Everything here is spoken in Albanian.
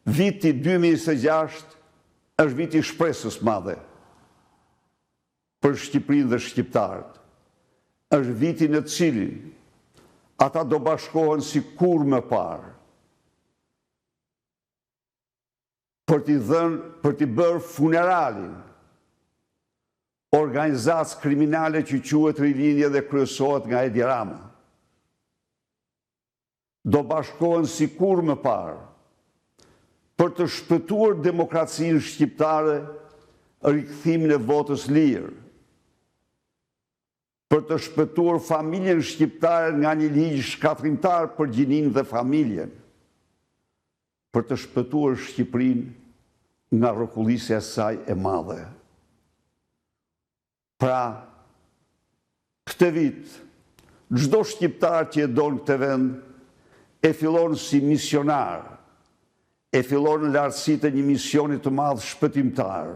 Viti 2026 është viti shpresës madhe për Shqipërinë dhe shqiptarët. Është viti në cilin ata do bashkohen si kur më parë për t'i bërë funeralin organizacë kriminale që quhet Rilinja dhe kryesohet nga Edi Rama. Do bashkohen si kur më parë për të shpëtuar demokracinë shqiptare, rikthimin e votës lirë, për të shpëtuar familjen shqiptare nga një ligj shkatrimtar për gjininë dhe familjen, për të shpëtuar Shqipërinë nga rrokullisja e saj e madhe. Pra, këtë vit, çdo shqiptar që e don këtë vend, e fillon si misionar, e fillon në lartësitë e një misioni të madh shpëtimtar.